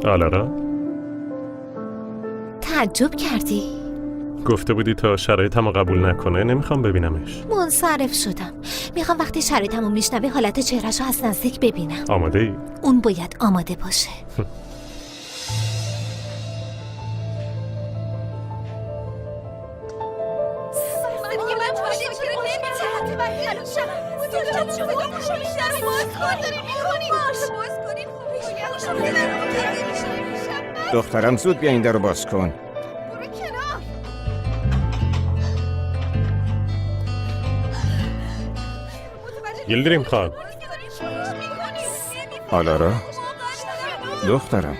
آلارا؟ تعجب کردی؟ گفته بودی تا شرایطمو قبول نکنه نمیخوام ببینمش. منصرف شدم. میخوام وقتی شرایطمو میشنوه حالت چهرهشو از نزدیک ببینم. آماده ای؟ اون باید آماده باشه. دخترم زود بیا این در رو باز کن. یلدریم خان. آلارا دخترم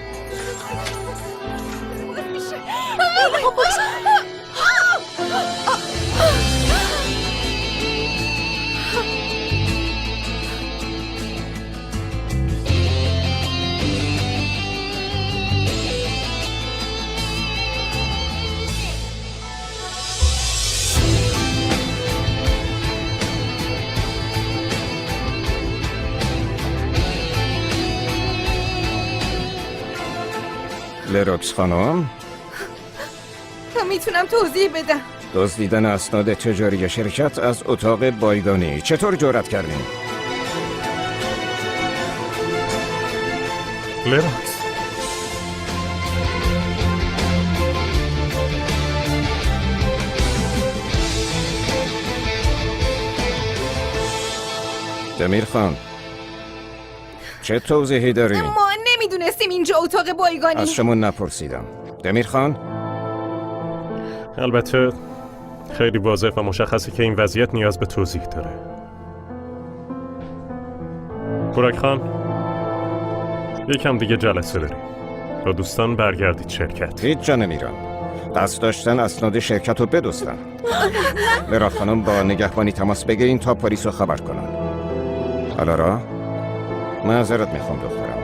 لروکس خانم، تا میتونم توضیح بدم. دزدیدن اسناد تجاری شرکت از اتاق بایگانی. چطور جرأت کردین؟ لروکس. دمیر خان، چه توضیحی داری؟ ما نمیدونستیم اینجا اتاق بایگانی. از شما نپرسیدم. دمیر خان؟ البته خیلی واضح و مشخصه که این وضعیت نیاز به توضیح داره. بوراک خان، یکم دیگه جلسه داریم. با دوستان برگردید شرکت. هیچ جا نمیرم. قصد داشتن اسناد شرکت رو بدزدن. لروکس خانم با نگهبانی تماس بگیرین تا پلیس رو خبر کنن. آلارا، معذرت میخوام دخترم.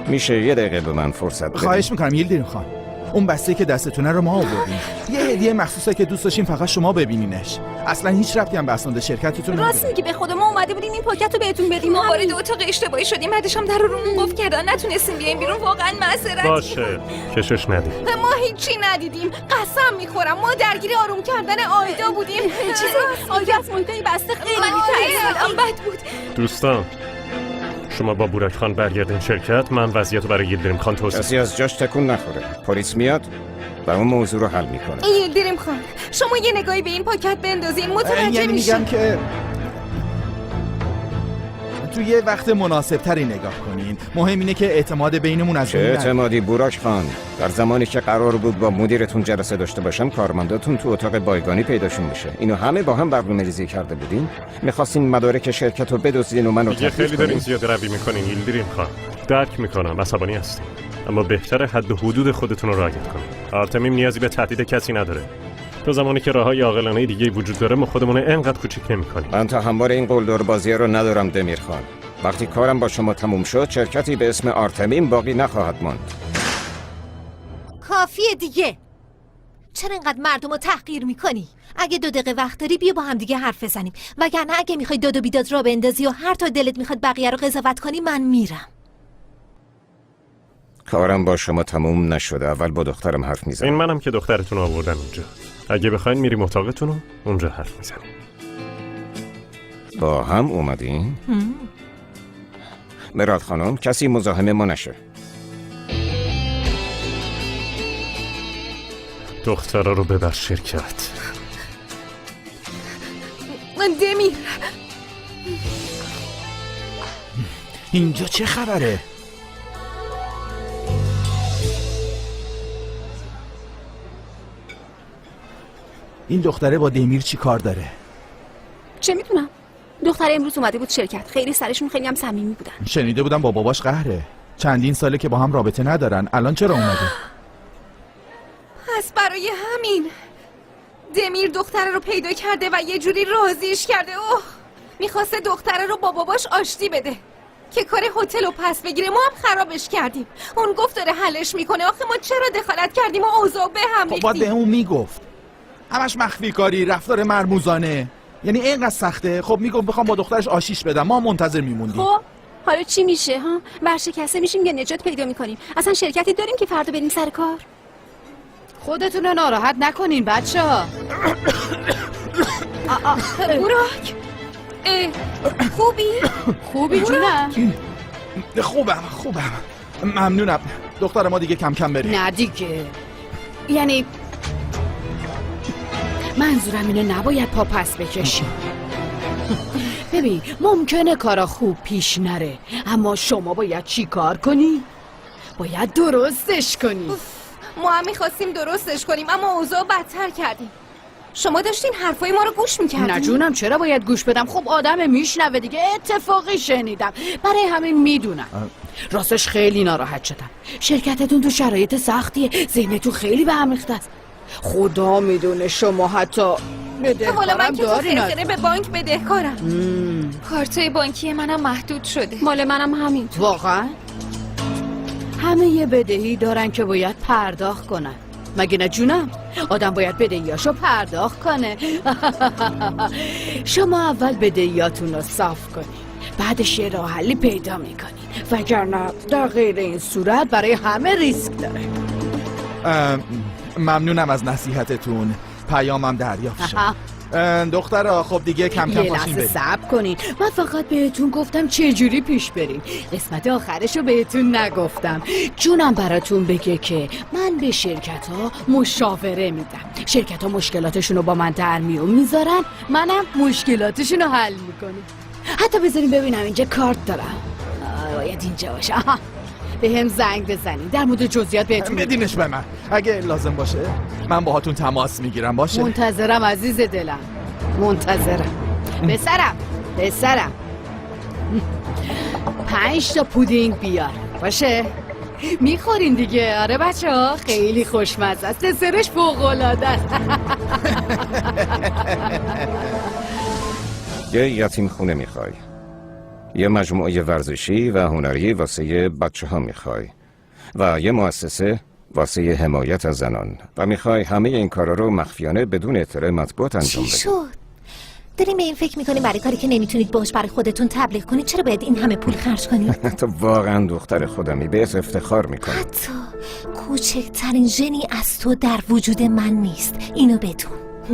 میشه یه دقیقه به من فرصت بدین؟ خواهش میکنم یلدریم خان. اون بسته که دستتونه رو ما آوردیم. یه هدیه مخصوصه که دوست داشتیم فقط شما ببینینش. اصلا هیچ ربطی هم به اسناد شرکتتون نداره. راست میگی، به خود ما اومده بودیم این پاکت رو بهتون بدیم. ما وارد اتاق اشتباهی شدیم، بعدش هم در رو رومون قفل کردن، نتونستیم بیایم بیرون. واقعا معذرت. باشه، کشش ندید. ما هیچی ندیدیم. قسم میخورم ما درگیر آروم کردن آیدا بودیم. آیدا از محیطای بسته خیلی بی‌ترس بد بود. دوستان، شما با بوراک خان برگردین شرکت. من وضعیت رو برای یلدریم خان توضیح. کسی از جاش تکون نخوره. پلیس میاد و اون موضوع رو حل میکنه. یلدریم خان، شما یه نگاهی به این پاکت بندازین، متوجه یعنی میشین. میگم که تو یه وقت مناسب تری نگاه کنین. مهم اینه که اعتماد بینمون از چه اعتمادی بوراک خان؟ در زمانی که قرار بود با مدیرتون جلسه داشته باشم، کارمنداتون تو اتاق بایگانی پیداشون بشه. اینو همه با هم برنامه‌ریزی کرده بودین؟ می‌خواستین مدارک شرکت رو بدزدین و منو دیگه تهدید خیلی دارین کنین؟ زیاده روی میکنین یلدریم خان. درک میکنم عصبانی هستین، اما بهتره حد و حدود خودتون رو رعایت کنین. آرتمیم نیازی به تهدید کسی نداره. تو زمانی که راههای عاقلانه دیگه وجود داره ما خودمون اینقدر کوچیک نمی‌کنیم. من تحمل این قلدر بازی رو ندارم دمیر خان. وقتی کارم با شما تموم شد، شرکتی به اسم آرتمیم باقی نخواهد ماند. کافیه دیگه. چرا اینقدر مردم رو تحقیر میکنی؟ اگه 2 دقیقه وقت داری بیا با هم دیگه حرف بزنیم، وگرنه اگه میخوای داد و بیداد را بندازی و هر تا دلت میخواد بقیه رو قضاوت کنی من میرم. کارم با شما تموم نشده. اول با دخترم حرف میزنم. این منم که دخترتون رو آوردم اینجا. اگه بخواین میریم اتاقتون رو اونجا حرف میزنیم. با هم اومدین؟ مراد خانم، کسی مزاحم ما نشه. دخترها رو ببر شرکت. دمیر، اینجا چه خبره؟ این دختره با دمیر چی کار داره؟ چه میدونم. دختر امروز اومده بود شرکت. خیلی سرشون خیلی هم صمیمی بودن. شنیده بودم با باباش قهره. چندین ساله که با هم رابطه ندارن. الان چرا اومده؟ پس برای همین دمیر دختره رو پیدا کرده و یه جوری راضیش کرده. اوه، میخواسته دختره رو با باباش آشتی بده که کار هتل رو پس بگیره. ما هم خرابش کردیم. اون گفت داره حلش میکنه. آخه ما چرا دخالت کردیم و اوضاع به هم خب باید به ریختیم؟ اون میگفت. همش مخفی کاری، رفتار مرموزانه. یعنی اینقدر سخته. خب میگفت بخوام با دخترش آشیش بدم، ما منتظر میموندیم. خب حالا چی میشه ها؟ ورشکسته میشیم یا نجات پیدا میکنیم؟ اصلا شرکتی داریم که فردا بریم سر کار؟ خودتون رو ناراحت نکنین بچه ها. براک خوبی؟ خوبی جونم؟ خوبم ممنونم دختر ما دیگه کم کم بریم. نه دیگه، یعنی منظورم اینه نباید پا پس بکشیم. ببین ممکنه کارا خوب پیش نره، اما شما باید چی کار کنی؟ باید درستش کنی. ما هم میخواستیم درستش کنیم اما اوضاع بدتر کردیم. شما داشتین حرفای ما رو گوش میکردین؟ نه جونم، چرا باید گوش بدم؟ خب آدم میشنوه دیگه. اتفاقی شنیدم، برای همین میدونم. راستش خیلی ناراحت شدم. شرکتتون تو شرایط سختیه، ذهنتون خیلی به هم ریخته است. خدا میدونه شما حتی حالا من بدهکارم که تو دارین. خیلی به بانک بدهکارم. کارتای بانکی منم محدود شده. مال منم همین. واقعا؟ همه یه بدهی دارن که باید پرداخت کنن، مگه نه جونم؟ آدم باید بدهیاشو پرداخت کنه. شما اول بدهیاتون رو صاف کنین، بعدش یه راه حلی پیدا میکنین، وگرنه در غیر این صورت برای همه ریسک داره. ممنونم از نصیحتتون، پیامم دریافت شد. دخترا خب دیگه کم کم یه پاشین لحظه بریم. صبر کنین، من فقط بهتون گفتم چه جوری پیش بریم. قسمت آخرشو بهتون نگفتم. جونم براتون بگه که من به شرکت ها مشاوره میدم. شرکت ها مشکلاتشون رو با من در میون میذارن، منم مشکلاتشون رو حل میکنم. حتی بذارین ببینم اینجا کارت دارم. باید اینجا باشه. به هم زنگ بزنین، در مورد جزئیات بهتون میگم. بدینش به من، اگه لازم باشه من باهاتون تماس میگیرم. باشه؟ منتظرم عزیز دلم، منتظرم. پسرم 5 تا پودینگ بیار. باشه؟ میخورین دیگه؟ آره بچه ها، خیلی خوشمزه است، دسرش فوق‌العاده است. یه یتیم خونه میخوای، یه مجموعه ورزشی و هنری واسه بچه ها میخوای و یه مؤسسه واسه حمایت از زنان و میخوای همه این کارا رو مخفیانه بدون اطلاع مطبوعات انجام چی بدی. شد؟ داریم به این فکر میکنیم برای کاری که نمیتونید باش برای خودتون تبلیغ کنید چرا باید این همه پول خرج کنید؟ تو واقعا دختر خودمی، بهت افتخار میکنم. حتی کوچکترین ژنی از تو در وجود من نیست، اینو بدون.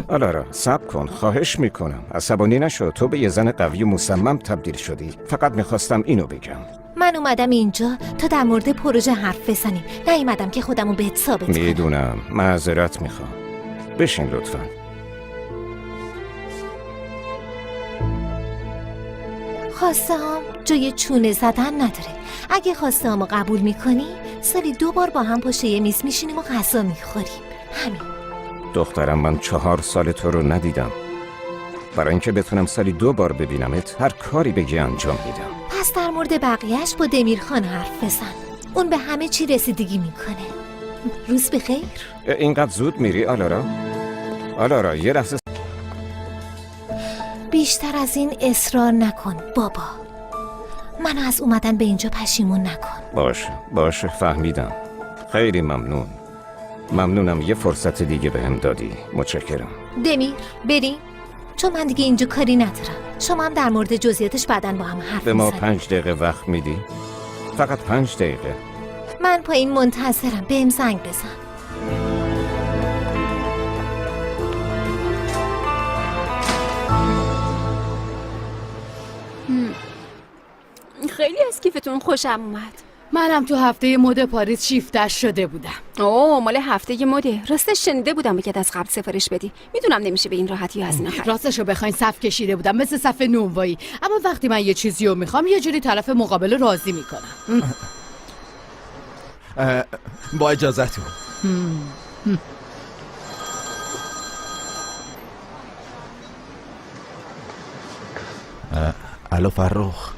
آلارا صبر کن، خواهش میکنم، عصبانی نشو. تو به یه زن قوی و مصمم تبدیل شدی. فقط میخواستم اینو بگم. من اومدم اینجا تا در مورد پروژه حرف بزنیم، نیومدم که خودمو بهت ثابت کنم. میدونم، معذرت میخوام. بشین لطفا. خواسته هم جای چونه زدن نداره. اگه خواسته همو قبول میکنی سالی 2 بار با هم پشت یه میز میشینیم و غذا میخوریم. همین. دخترم من 4 سال تو رو ندیدم. برای اینکه بتونم سالی 2 بار ببینمت هر کاری بگی انجام میدم. پس در مورد بقیهش با دمیرخان حرف بزن. اون به همه چی رسیدگی میکنه. روز بخیر. اینقدر زود میری آلارا؟ آلارا یه لحظه. بیشتر از این اصرار نکن بابا. منو از اومدن به اینجا پشیمون نکن. باشه فهمیدم. خیلی ممنونم یه فرصت دیگه بهم دادی. متشکرم. دمیر بریم چون من دیگه اینجا کاری ندارم. شما هم در مورد جزئیاتش بعداً با هم حرف به ما میزنیم. 5 دقیقه وقت میدی؟ فقط 5 دقیقه. من پایین منتظرم، بهم زنگ بزن. خیلی از کیفتون خوشم اومد. منم تو هفته مد پاریس شیفتش شده بودم. اوه مال هفته مده. راستش شنیده بودم بگید از قبل سفارش بدی. میدونم نمیشه به این راحتی هزینه خرید. راستشو بخواین صف کشیده بودم مثل صف نونوایی، اما وقتی من یه چیزی رو میخوام یه جوری طرف مقابل راضی میکنم. با اجازتون. الو فرخ،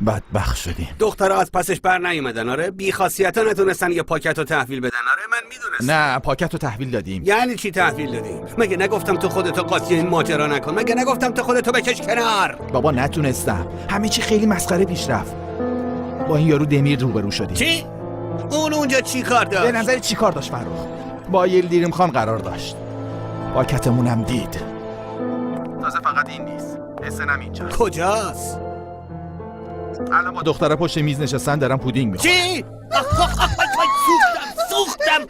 بدبخت شدیم. دخترها از پسش بر نیومدن. آره بی خاصیتا نتونستن یه پاکت رو تحویل بدن. آره من میدونستم. نه پاکت رو تحویل دادیم. یعنی چی تحویل دادیم؟ مگه نگفتم تو خودتو قاطی این ماجرا نکن؟ مگه نگفتم تو خودتو بکش کنار؟ بابا نتونستم، همه چی خیلی مسخره پیش رفت. با این یارو دمیر روبرو شدیم. چی؟ اون اونجا چی کار به داشت؟ نظر چی کار داشت فرخ؟ با یلدیریم خان قرار داشت. پاکتمونم دید. تازه فقط این نیست، اسنم اینجاست. کجاست؟ الان با دختره پشت میز نشستن دارم پودینگ میخورم. چی؟ سوختم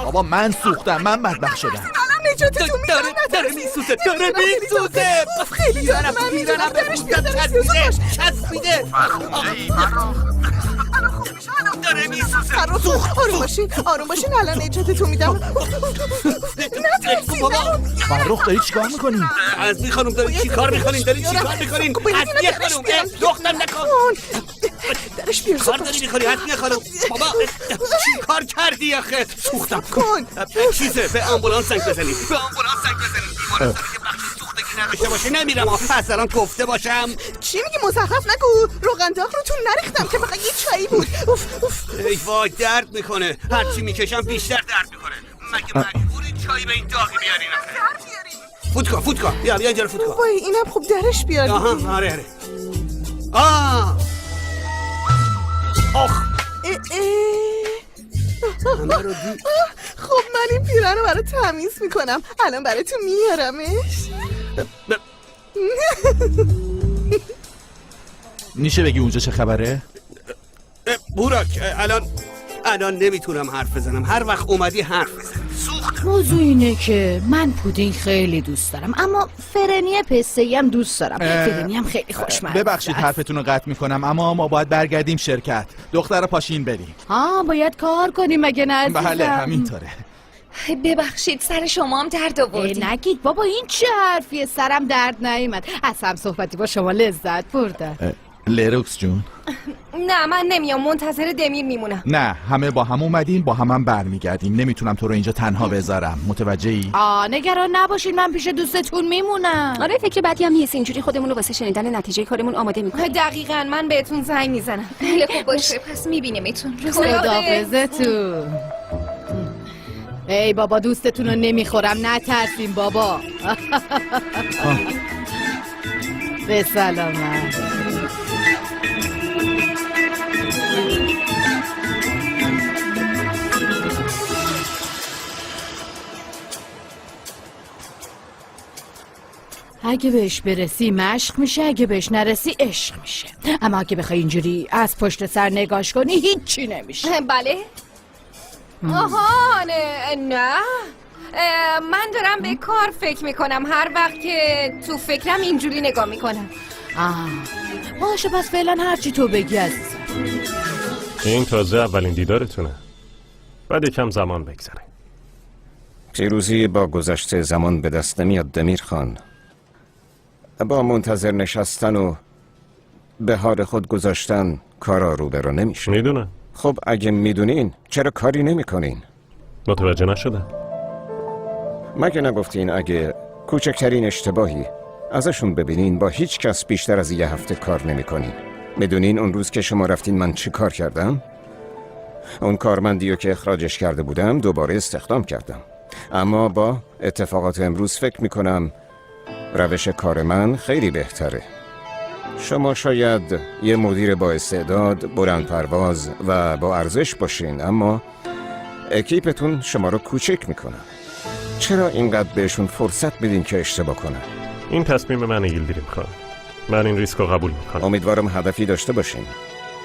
بابا من سوختم، من بدبخت شدم. نجاتتون میدم. داره میسوزه خیلی دارم میدونم چسبیده داره میسوزه آروم باشین الان نجاتتون میدم. فرخ داری چیکار میکنی؟ عزمی خانم داری چیکار میکنین؟ عزمی خانم دختر نکن درش بیار کار داری میکنی عزمی خانم؟ بابا چی کار کردی آخه؟ سوختم کن چیزه به آمبولانس زنگ بزنی بیمارستانی که بخشی سوختگی نداشته باشه نمیرم از الان گفته باشم. چی میگی؟ مزخرف نگو. روغن داغ روتون نریختم که فقط یه چایی بود. ای وای درد میکنه، هرچی میکشم بیشتر درد میکنه. مگه مجبوری چای به این داغی بیارین آخه؟ فوت کن بیا اینجا فوت کن. وای اینم خوب درش بیاری. آها آره خب من این پیرن رو برای تمیز میکنم. الان برای تو میارمش. میشه بگی اونجا چه خبره؟ بوراک الان نمیتونم حرف بزنم. هر وقت اومدی حرف بزن. موضوع اینه که من پودینگ خیلی دوست دارم، اما فرنی پسته‌ای هم دوست دارم. فرنی هم خیلی خوشمزه. ببخشید حرفتون رو قطع میکنم، اما ما باید برگردیم شرکت. دختر پاشین بریم. باید کار کنیم مگه نه عزیزم؟ بله همینطوره. ببخشید سر شما هم درد آوردی. نگید بابا این چه حرفیه؟ سرم درد نیومد. از هم صحبتی با شما لذت بردم. لروکس جون نه من نمیام، منتظر دمیر میمونم. نه همه با هم اومدین، با هم برمیگردیم. نمیتونم تو رو اینجا تنها بذارم، متوجهی؟ نگران نباشین، من پیش دوستتون میمونم. آره فکر بدی هم نیست. اینجوری خودمون رو واسه شنیدن نتیجه کارمون آماده میکنیم. دقیقاً من بهتون زنگ میزنم. خیلی خوب باشه، پس میبینیمتون. خداحافظتون. ای بابا دوستتون رو نمیخورم، نترسین بابا. به سلامت. اگه بهش برسی مشق میشه، اگه بهش نرسی عشق میشه. اما اگه بخوای اینجوری از پشت سر نگاش کنی هیچی نمیشه. بله. آها نه من دارم به کار فکر میکنم. هر وقت که تو فکرم اینجوری نگاه میکنم. باشه پس فعلا هرچی تو بگی عزیزم. این تازه اولین دیدارتونه، بعد یکم زمان بگذره. پیروزی با گذشته زمان به دست نمیاد دمیر خان. با منتظر نشستن و به حال خود گذاشتن کارا رو برو نمیشه. میدونم. خب اگه میدونین چرا کاری نمیکنین؟ متوجه نشدم. مگه نگفتین اگه کوچکترین اشتباهی ازشون ببینین با هیچ کس بیشتر از 1 هفته کار نمیکنین؟ میدونین اون روز که شما رفتین من چی کار کردم؟ اون کارمندیو که اخراجش کرده بودم دوباره استخدام کردم. اما با اتفاقات امروز فکر میکنم روش کار من خیلی بهتره. شما شاید یه مدیر با استعداد، بلند پرواز و با ارزش باشین، اما اکیپتون شما رو کوچک میکنن. چرا اینقدر بهشون فرصت بدین که اشتباه کنن؟ این تصمیم من یلدریم خان. من این ریسک رو قبول میکنم. امیدوارم هدفی داشته باشین،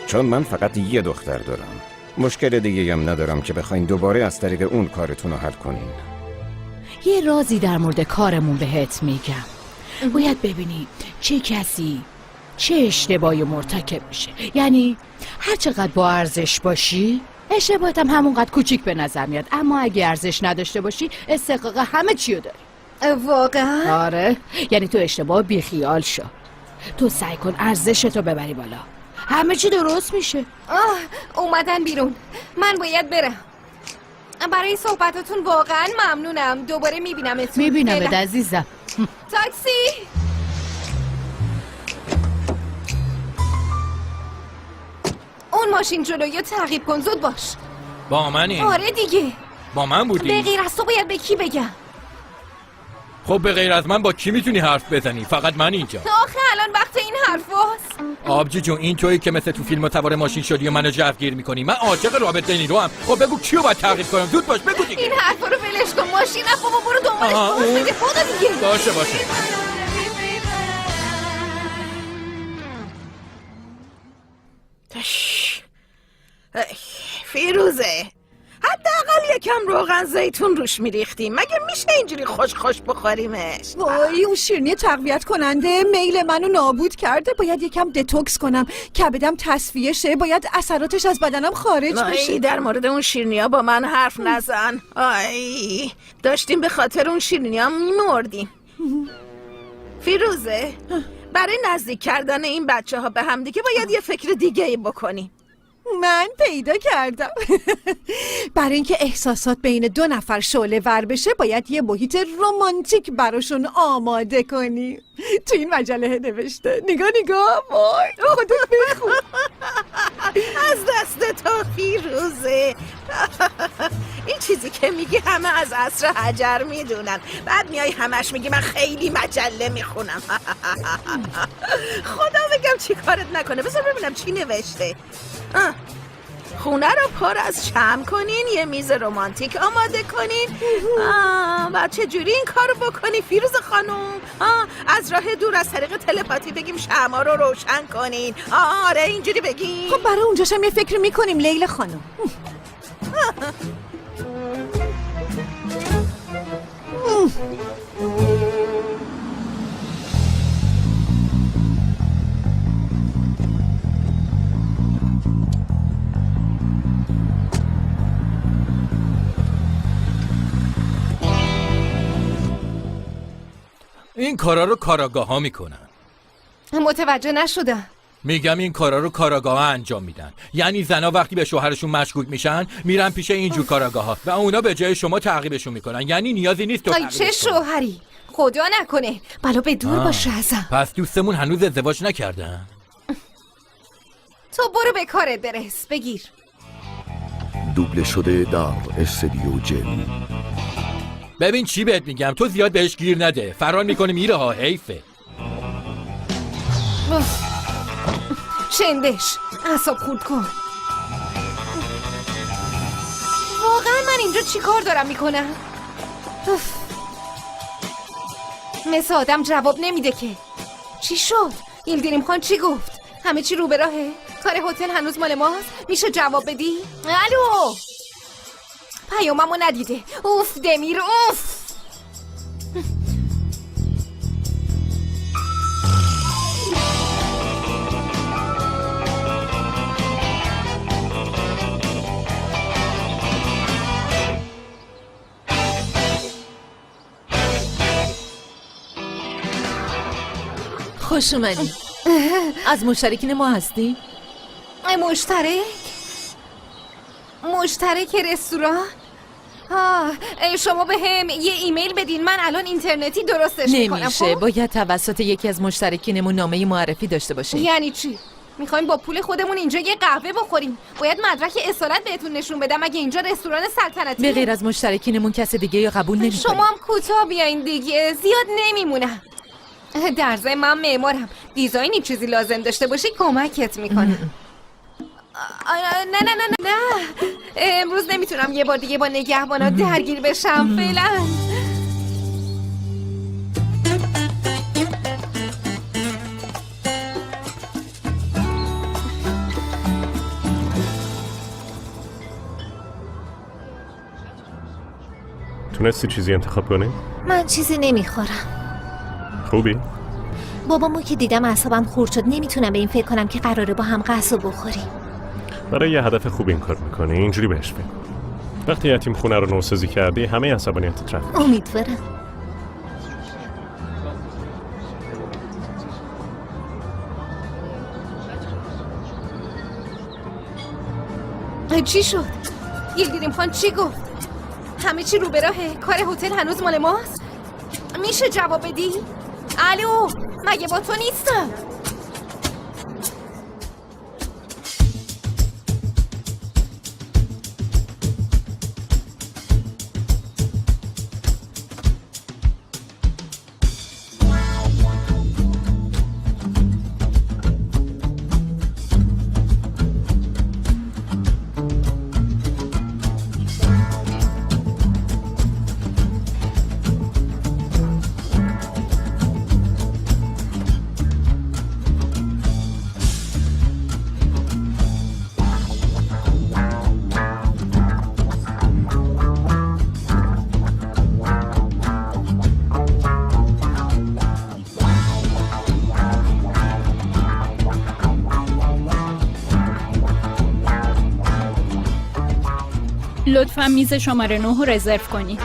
چون من فقط 1 دختر دارم. مشکل دیگه هم ندارم که بخواین دوباره از طریق اون کارتون رو حل کنین. یه رازی در مورد کارمون بهت میگم. باید ببینی چه کسی چه اشتباهی مرتکب میشه. یعنی هر چقدر با ارزش باشی اشتباهت هم همونقدر کوچیک به نظر میاد، اما اگه ارزش نداشته باشی استحقاق همه چیو داری. واقعا؟ آره، یعنی تو اشتباه بیخیال شو. تو سعی کن ارزشتو ببری بالا، همه چی درست میشه. اومدن بیرون، من باید برم. برای صحبتاتون واقعا ممنونم. دوباره میبینمتون. میبینمت عزیزم. تاکسی. اون ماشین جلویو تعقیب کن، زود باش. با منی؟ آره دیگه. با من بودی؟ به غیر از تو باید به کی بگم؟ خب به غیر از من با کی میتونی حرف بزنی؟ فقط من اینجا. آخه الان وقت این حرفاست. آبجی جون این تویی که مثل تو فیلم سوار ماشین شدی و منو جوگیر میکنی. من عاشق رابرت دنیرو ام. خب بگو کیو باید تعقیب کنم؟ زود باش بگو دیگه. این حرفا رو ولش کن. ماشین بابا برو دنبالش. بده خدا دیگه. باشه فیروزه، حداقل یکم روغن زیتون روش میریختیم. مگه میشه اینجوری خوش بخوریمش؟ وای اون شیرینی تقویت کننده میل منو نابود کرده. باید یکم دتوکس کنم، کبدم تصفیه شه، باید اثراتش از بدنم خارج بشه. در مورد اون شیرینیا با من حرف نزن. آی داشتیم به خاطر اون شیرینیا میمردیم. فیروزه، برای نزدیک کردن این بچه ها به هم دیگه باید یه فکر دیگه ای بکنیم. من پیدا کردم. برای اینکه احساسات بین دو نفر شعله ور بشه باید یه محیط رمانتیک براشون آماده کنیم. تو این مجله نوشته. نگاه وای خودت بخون. از دست تو فیروزه. این چیزی که میگی همه از عصر حجر میدونن، بعد میای همش میگی من خیلی مجله میخونم. خدا بگم چی کارت نکنه. بذار ببینم چی نوشته. خونه رو پر از شمع کنین، یه میز رمانتیک آماده کنین. بعد چجوری این کارو بکنی فیروز خانم؟ از راه دور از طریق تلپاتی بگیم شمع رو روشن کنین. آره اینجوری بگیم. خب برای اونجاشم یه فکر میکنیم لیلا خانم. این کارا رو کاراگاه ها میکنن. متوجه نشدم. میگم این کارا رو کاراگاه ها انجام میدن. یعنی زنا وقتی به شوهرشون مشکوک میشن میرن پیش اینجور کاراگاه ها و اونا به جای شما تعقیبشون میکنن. یعنی نیازی نیست تو ای چه شوهری، خدا نکنه بلا به دور باشه ازم. پس دوستمون هنوز ازدواج نکردن؟ تو برو به کارت برس. بگیر. دوبله شده در استودیو جن. ببین چی بهت میگم، تو زیاد بهش گیر نده. فرار میکنه میره ها، حیفه. چندش اعصاب خورد کن. واقعا من اینجا چی کار دارم میکنم؟ مثل آدم جواب نمیده که. چی شد؟ ایلدریم خان چی گفت؟ همه چی رو به راهه؟ کار هتل هنوز مال ماست؟ میشه جواب بدی؟ الو؟ پیاممو ندیده. اوف دمیر اوف. خوش اومدی. از مشترکین ما هستی؟ مشترک رستوران؟ شما به هم یه ایمیل بدین، من الان اینترنتی درستش میکنم. نمیشه، باید توسط یکی از مشترکینمون نامه معرفی داشته باشیم. یعنی چی؟ میخوایم با پول خودمون اینجا یه قهوه بخوریم؟ باید مدرک اصالت بهتون نشون بدم اگه اینجا رستوران سلطنتی. به غیر از مشترکینمون کس دیگه یا قبول نمی‌کنیم. شما هم کوتاه بیاین دیگه، زیاد نمیمونم. در ضمن من معمارم، دیزاینی چیزی لازم داشته باشی کمکت میکنه. نه امروز نمیتونم یه بار دیگه با نگهبانا درگیر بشم. فعلا تونستی چیزی انتخاب کنی؟ من چیزی نمیخورم. خوبی؟ بابامو که دیدم اعصابم خورد شد. نمیتونم به این فکر کنم که قراره با هم قصب بخوریم. برای یه هدف خوب این کار میکنی، اینجوری بهش فکر کن. وقتی یتیم خونه رو نوسازی کردی همه عصبانیتت رفت. امیدوارم. چی شد؟ ایلدریم خان چی گفت؟ همه چی رو به راهه؟ کار هتل هنوز مال ماست؟ میشه جواب بدی؟ الو مگه با تو نیستم؟ لطفا میز شماره 9 رو رزرو کنی.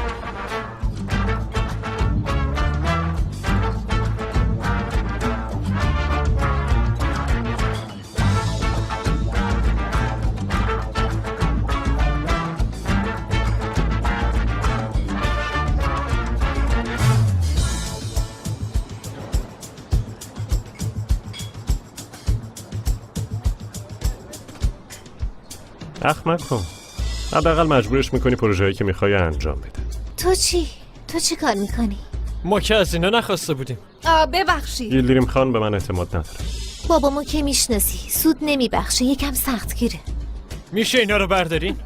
احمق کن. حداقل مجبورش میکنی پروژه‌ای که میخوای انجام بده. تو چی کار میکنی؟ ما که از اینا نخواسته بودیم. ببخشید. گیلدریم خان به من اعتماد نداره. بابامو که میشناسی، سود نمیبخشه، یکم سختگیره. میشه اینا رو بردارین؟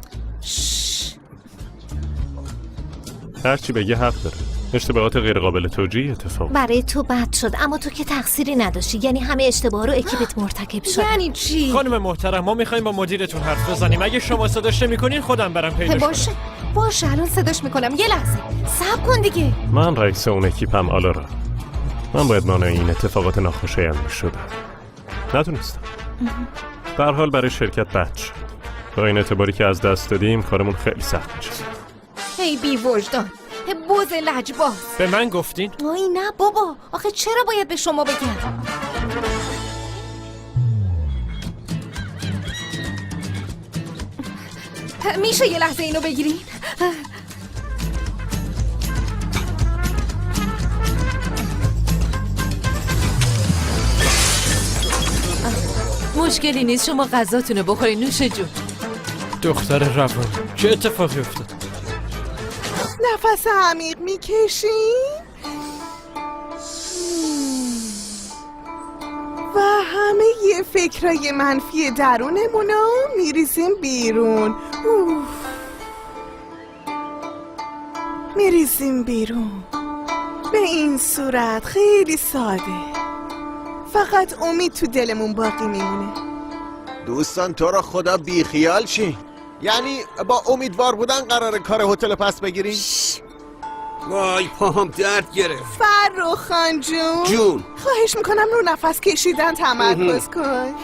هرچی بگه حق داره. اشتباهات غیرقابل توجیه اتفاق. برای تو بد شد، اما تو که تقصیری نداشتی. یعنی همه اشتباه رو اکیپت مرتکب شد. یعنی چی؟ خانم محترم، ما میخوایم با مدیرتون حرف بزنیم. اگه شما صداش نمی‌کنین خودم برم پیداش کنم. باشه الان صداش میکنم. یه لحظه صبر کن دیگه. من رئیس اون اکیپم آلارا. من باید مانع این اتفاقات ناخوشایند میشدم. نتونستم. به هر حال برای شرکت بد شد. با این اعتباری که از دست دادیم کارمون خیلی سخت میشه. هی بی وجدان، بوز لجباز. به من گفتین؟ وای نه بابا، آخه چرا باید به شما بگم؟ میشه یه لحظه اینو بگیرین؟ مشکلی نیست، شما غذاتونو بخورین. نوش جون. دختر روانی، چه اتفاقی افتاد؟ نفس عمیق میکشیم و همه یه فکرای منفی درونمونو میریزیم بیرون. میریزیم بیرون. به این صورت خیلی ساده، فقط امید تو دلمون باقی میمونه. دوستان تو را خدا بیخیال شی. یعنی با امیدوار بودن قراره کار هتل پس بگیری؟ وای پاهم درد گرفت. فرخان جون خواهش میکنم رو نفس کشیدن تمرکز کن.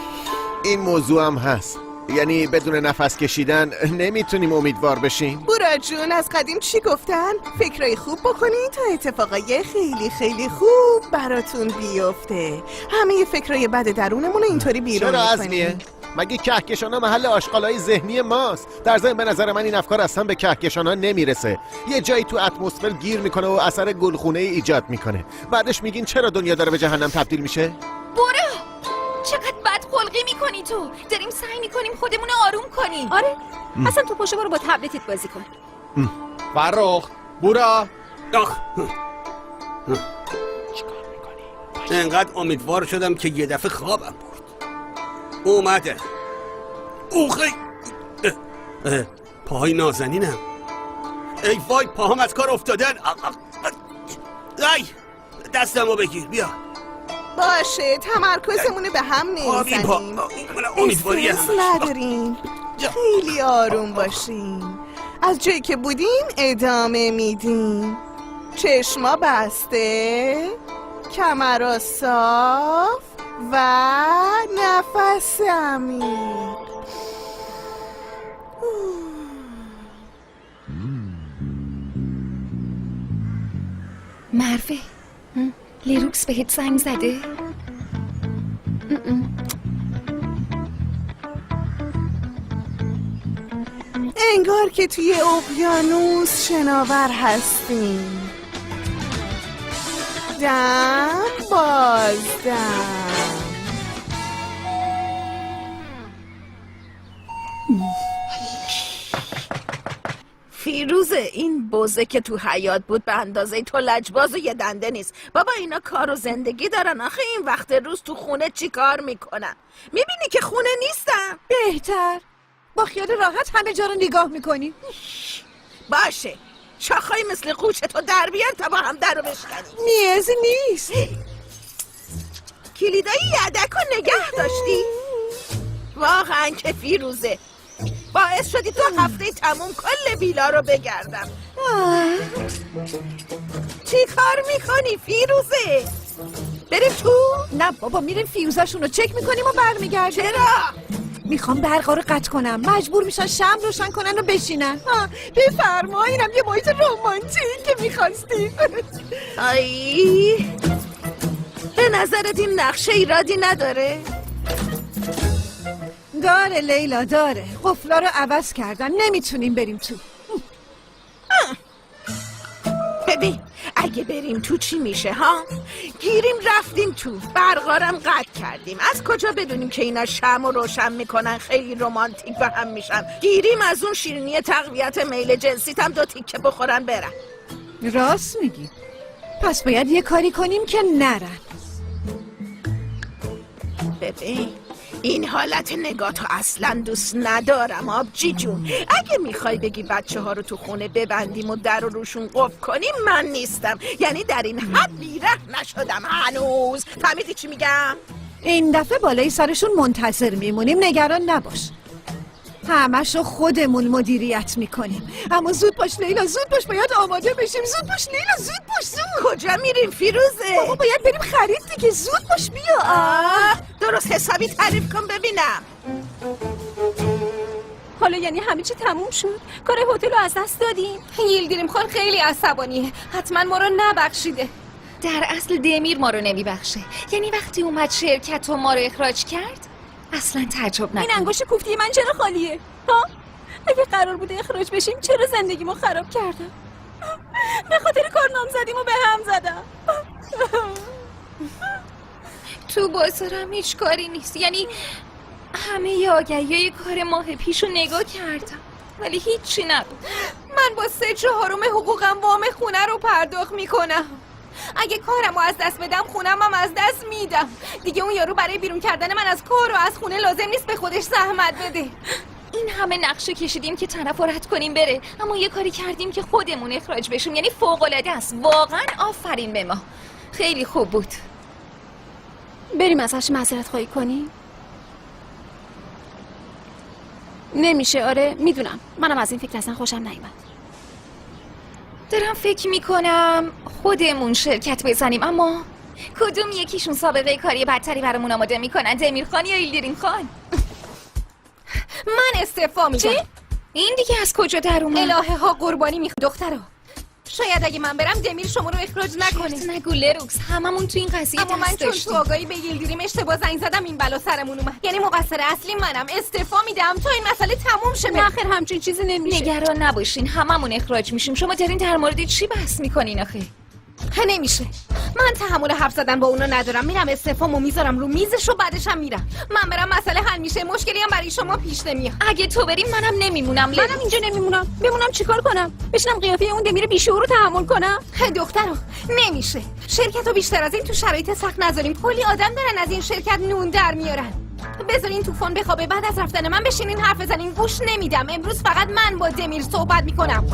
این موضوع هم هست. یعنی بدون نفس کشیدن نمیتونیم امیدوار بشیم. بورا جون از قدیم چی گفتن؟ فکرای خوب بکنین تا اتفاقای خیلی خیلی خوب براتون بیفته. همه فکرای بد درونمون اینطوری بیرون چرا میکنیم. ازمیه؟ مگه کهکشانا محل آشغالای ذهنی ماست؟ در ضمن به نظر من این افکار اصلا به کهکشانا نمیرسه. یه جایی تو اتمسفر گیر میکنه و اثر گلخونه ای ایجاد میکنه. بعدش میگین چرا دنیا داره به جهنم تبدیل میشه؟ برو! چقدر بد خلقی میکنی تو. داریم سعی میکنیم خودمون آروم کنیم. آره اصلا تو پاشو برو با تبلتت بازی کن. فرخ، بورا. انقدر امیدوار شدم که یه دفعه خوابم برد. اومده. اوخی پاهای نازنینم. ای وای پاهم از کار افتادن. ای دستمو بگیر بیا. باشه تمرکزمونو به هم نمیزنیم. استرس نداریم. خیلی آروم باشیم. از جایی که بودیم ادامه میدیم. چشما بسته، کمرا صاف و نفس عمیق. مروه لیروکس بهت زنگ زده؟ انگار که توی اقیانوس شناور هستیم. دم بازدم. فیروزه این بوزه که تو حیات بود به اندازه تو لجباز و یه دنده نیست. بابا اینا کار و زندگی دارن. آخه این وقت روز تو خونه چی کار میکنن؟ میبینی که خونه نیستم. بهتر با خیال راحت همه جا رو نگاه میکنی. باشه شاخهای مثل قوچ تو در بیار تا با هم در رو بشکنی. نیازی نیست. کلیدای یدک رو نگه داشتی؟ واقعا که فیروزه باعث شدی تو هفته تموم کل بیلا رو بگردم. چی کار میکنی فیروزه؟ بریم تو؟ نه بابا میریم فیوزاشون رو چک میکنیم و برمیگردیم. چرا؟ میخوام برقا رو قطع کنم. مجبور میشن شمع روشن کنن و بشینن. بفرما، اینم یه محیط رمانتیک که میخواستید. آی به نظرت این نقشه ایرادی نداره؟ داره لیلا، داره. قفلا رو عوض کردن، نمیتونیم بریم تو. ببین اگه بریم تو چی میشه ها؟ گیریم رفتیم تو، برقارم قطع کردیم. از کجا بدونیم که اینا شمع رو روشن میکنن خیلی رمانتیک به هم میشن؟ گیریم از اون شیرینی تقویت میل جنسیت هم 2 تیکه بخورن برن. راست میگی. پس باید یه کاری کنیم که نرن. ببین این حالت نگاتو اصلا دوست ندارم آبجی جون. اگه میخوای بگی بچه ها رو تو خونه ببندیم و در رو روشون قفل کنیم، من نیستم. یعنی در این حد بیره نشدم هنوز. فهمیدی چی میگم؟ این دفعه بالای سرشون منتظر میمونیم، نگران نباش. همشو خودمون مدیریت میکنیم. اما زود باش لیلا، زود باش، باید آماده بشیم. زود باش لیلا، زود باش، زود. کجا میریم فیروزه؟ بابا باید بریم خرید دیگه. زود باش بیا. درست حسابی تعریف کن ببینم. حالا یعنی همه چی تموم شد؟ کار هتل رو از دست دادیم؟ یلدریم خان خیلی عصبانیه. حتما ما رو نبخشیده. در اصل دمیر ما رو نمیبخشه. یعنی وقتی اومد شرکت و ما رو اخراج کرد اصلا تعجب نکن. این انگشت کوفتی من چرا خالیه؟ ها؟ اگه قرار بوده اخراج بشیم چرا زندگیمو خراب کردم؟ به خاطر کار نامزدیمو به هم زدم. تو بازارم هیچ کاری نیست. یعنی همه آگهی‌های کار ماه پیشو نگاه کردم ولی هیچی نبود. من با 3/4 حقوقم وام خونه رو پرداخت میکنم. اگه کارمو از دست بدم خونم هم از دست میدم. دیگه اون یارو برای بیرون کردن من از کار و از خونه لازم نیست به خودش زحمت بده. این همه نقشه کشیدیم که طرف رد کنیم بره، اما یه کاری کردیم که خودمون اخراج بشیم. یعنی فوق‌العاده است. واقعا آفرین به ما. خیلی خوب بود. بریم ازش معذرت خواهی کنیم؟ نمیشه. آره میدونم، منم از این فکر اصلا خوشم نیومد. دارم فکر میکنم خودمون شرکت بزنیم، اما کدوم یکیشون سابقه کاری بدتری برامون آماده میکنن؟ دمیر خان یا یلدریم خان؟ من استعفا میدم. چی؟ این دیگه از کجا در اومد؟ الهه ها قربانی میخوام دخترو. شاید اگه من برم دمیر شما رو اخراج نکنه. نگو لروکس، هممون تو این قضیه اما من چون داشتیم. تو آگاهی به یلدریم اشتباه زنگ زدم این بلا سرمون اومد. یعنی مقصر اصلی منم. استعفا میدم تا این مسئله تموم شه. نه خیر، همچین چیزی نمیشه. نگران نباشین، هممون اخراج میشیم. شما دارین در مورد چی بحث میکنین آخه؟ نمیشه. من تحمل حرف زدن با اونا ندارم. میرم استعفامو میذارم رو میزش و بعدش هم میرم. من برم مسئله حل میشه. مشکلی هم برای شما پیش نمیاد. اگه تو بریم منم نمیمونم. منم اینجا نمیمونم. بمونم چیکار کنم؟ بشینم قیافه اون دمیر بیشعور رو تحمل کنم؟ دخترو نمیشه. شرکتو بیشتر از این تو شرایط سخت نذاریم. کلی آدم دارن از این شرکت نون در میارن. بذارین طوفان بخوابه، بعد از رفتن من بشینین حرف بزنین. گوش نمیدم. امروز فقط من با دمیر صحبت میکنم.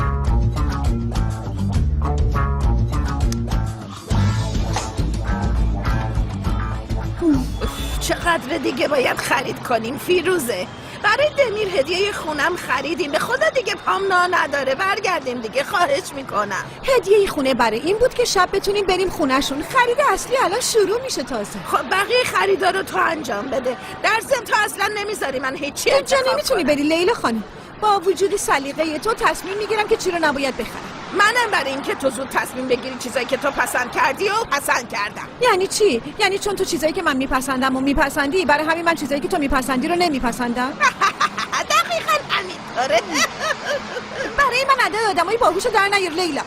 چقدر دیگه باید خرید کنیم فیروزه؟ برای دمیر هدیه خونم خریدیم. به خدا دیگه پام نداره. برگردیم دیگه، خواهش میکنم. هدیه خونه برای این بود که شب بتونیم بریم خونهشون. خرید اصلی الان شروع میشه تازه. خب بقیه خریدا رو تو انجام بده. در ضمن تو اصلا نمیذاری من هیچی تو نمیتونی بری لیلا خانم. با وجود سلیقه تو تصمیم میگیرم که چی رو نباید بخرم. منم برای اینکه تو زود تصمیم بگیری چیزایی که تو پسند کردی و پسند کردم. یعنی چی؟ یعنی چون تو چیزایی که من میپسندم و میپسندی، برای همین من چیزایی که تو میپسندی رو نمیپسندم؟ دقیقاً همینطوره. برای من عدد آدمای باهوشو در نیار لیلا.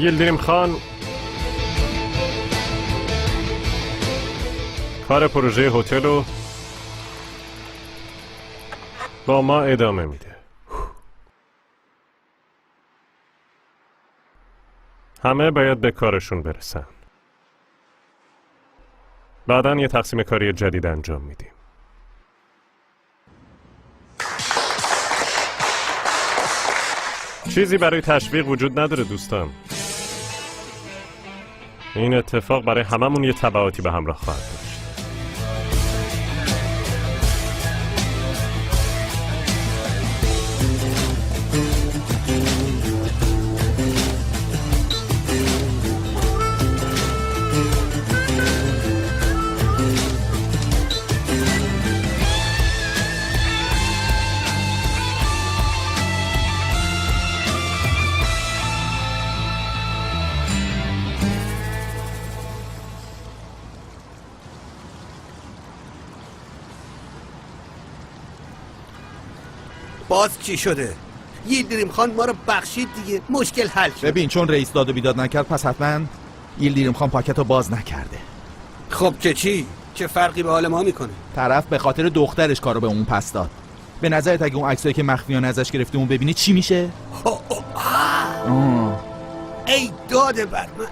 یلدریم خان کار پروژه هتل رو با ما ادامه میده. همه باید به کارشون برسن. بعداً یه تقسیم کاری جدید انجام میدیم. چیزی برای تشویق وجود نداره دوستان. این اتفاق برای هممون یه تبعاتی به همراه خواهد داشت. باز چی شده؟ یلدریم خان ما رو بخشید دیگه، مشکل حل شد. ببین چون رئیس داد و بیداد نکرد پس حتما یلدریم خان پاکت رو باز نکرده. خب که چی؟ چه فرقی به حال ما میکنه؟ طرف به خاطر دخترش کارو به اون پس داد. به نظرت اگه اون عکسایی که مخفیانه ازش گرفته اون ببینی چی میشه؟ ای داده بر من،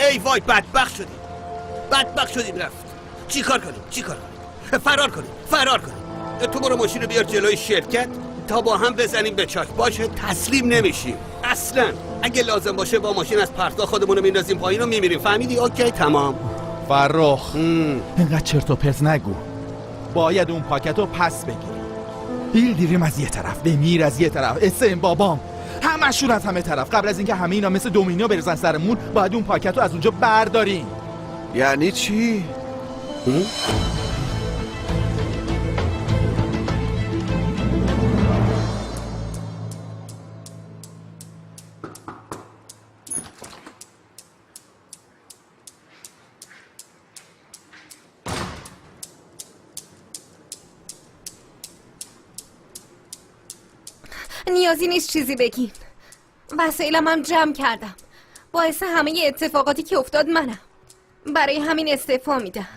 ای وای بدبخت شدیم رفت. چی کار کنیم؟ فرار کنیم. تو برو ماشین رو بیار جلوی شرکت تا با هم بزنیم به چاک. باشه تسلیم نمیشیم اصلا. اگه لازم باشه با ماشین از پرتگاه خودمون رو میندازیم پایین و میمیریم. فهمیدی؟ اوکی تمام. فرخ اینقدر چرت و پرت نگو. باید اون پاکت رو پس بگیری. یلدریم از یه طرف، بمیر از یه طرف، اسم بابام همشون از همه طرف. قبل از اینکه همه اینا مثل دومینو بریزن سرمون باید اون پاکت رو از اونجا برداریم. یعنی چی؟ نیازی نیست چیزی بگین. وسایلم هم جمع کردم. باعث همه اتفاقاتی که افتاد منم. برای همین استعفا میدم.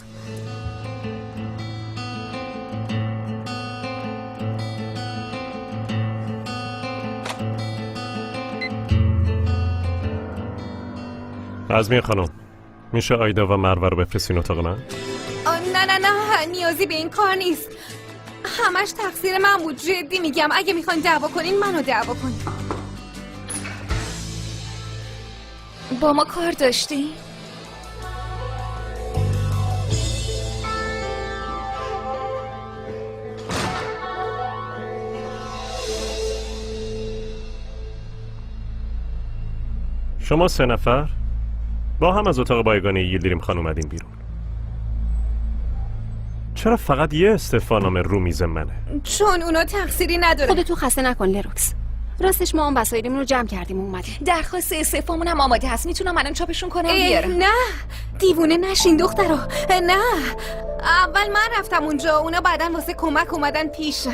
عزمیه خانم، میشه آیدا و مروه رو بفرستین اتاق من؟ نه نیازی به این کار نیست. همش تقصیر من بود. جدی میگم. اگه میخواین دعوا کنین منو دعوا کنین. با ما کار داشتی؟ شما 3 نفر با هم از اتاق بایگانی یلدریم خان اومدین بیرون. چرا فقط یه استعفانامه رو میز منه؟ چون اونا تقصیری نداره. خودتو خسته نکن لروکس. راستش ما اون وسایلمون رو جمع کردیم و اومدیم. درخواست استعفامون هم آماده هست. میتونم الان چاپشون کنم بیارم. نه دیوونه نشین دخترا. نه اول من رفتم اونجا. اونا بعدن واسه کمک اومدن پیشم.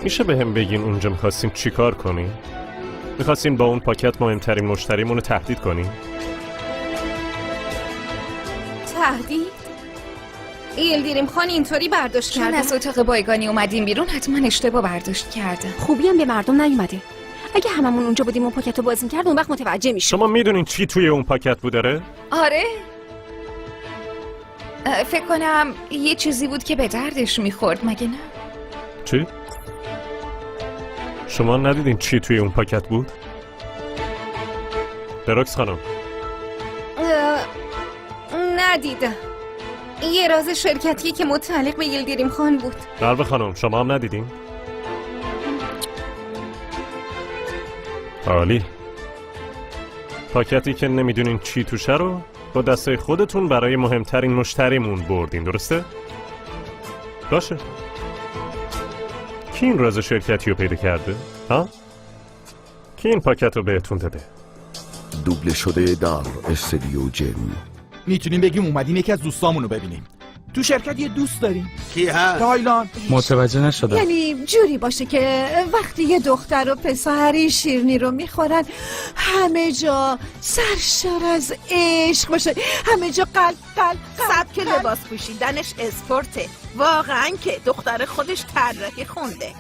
میشه به هم بگین اونجا میخواستین چی کار کنین؟ میخواستین با اون پاکت مهمترین مشتریمون رو تهدید کنین؟ تهدید؟ یلدریم خان اینطوری برداشت کرده. چون از اتاق بایگانی اومدیم بیرون حتما اشتباه برداشت کرده. خوبی هم به مردم نیومده. اگه هممون اونجا بودیم اون پاکت رو باز می‌کرد اون وقت متوجه میشیم. شما میدونین چی توی اون پاکت بود داره؟ آره فکر کنم یه چیزی بود که به دردش میخورد مگه نه؟ چی؟ شما ندیدین چی توی اون پاکت بود؟ دروکس خانم ندیدم. یه راز شرکتی که متعلق به یلدریم خان بود. مروه خانم شما هم ندیدین؟ عالی. پاکتی که نمیدونین چی توشه رو با دستای خودتون برای مهمترین مشتریمون بردین، درسته؟ باشه. کی این راز شرکتی رو پیدا کرده؟ ها؟ کی این پاکت رو بهتون داده؟ دوبله شده در استودیو جن. میتونیم بگیم اومدیم یکی از دوستامون رو ببینیم. تو شرکت یه دوست داریم. کی هست؟ تایلان. متوجه نشدم. یعنی جوری باشه که وقتی یه دختر و پسری شیرنی رو میخورن همه جا سرشار از عشق باشه، همه جا قلب سبک لباس پوشیدنش اسپورته. واقعا که دختر خودش طراحی خونده.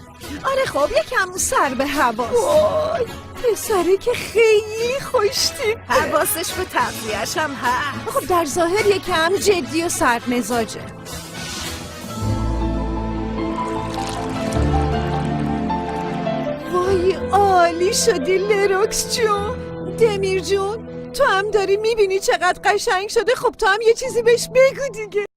آره خب یکم سر به حواس. وای پسری که خیلی خوشتیپه. حواسش به تغذیه‌اش هم هست. خب در ظاهر یکم جدی و سرد مزاجه. عالی شدی لروکس جون. دمیر جون تو هم داری میبینی چقدر قشنگ شده. خب تو هم یه چیزی بهش بگو دیگه.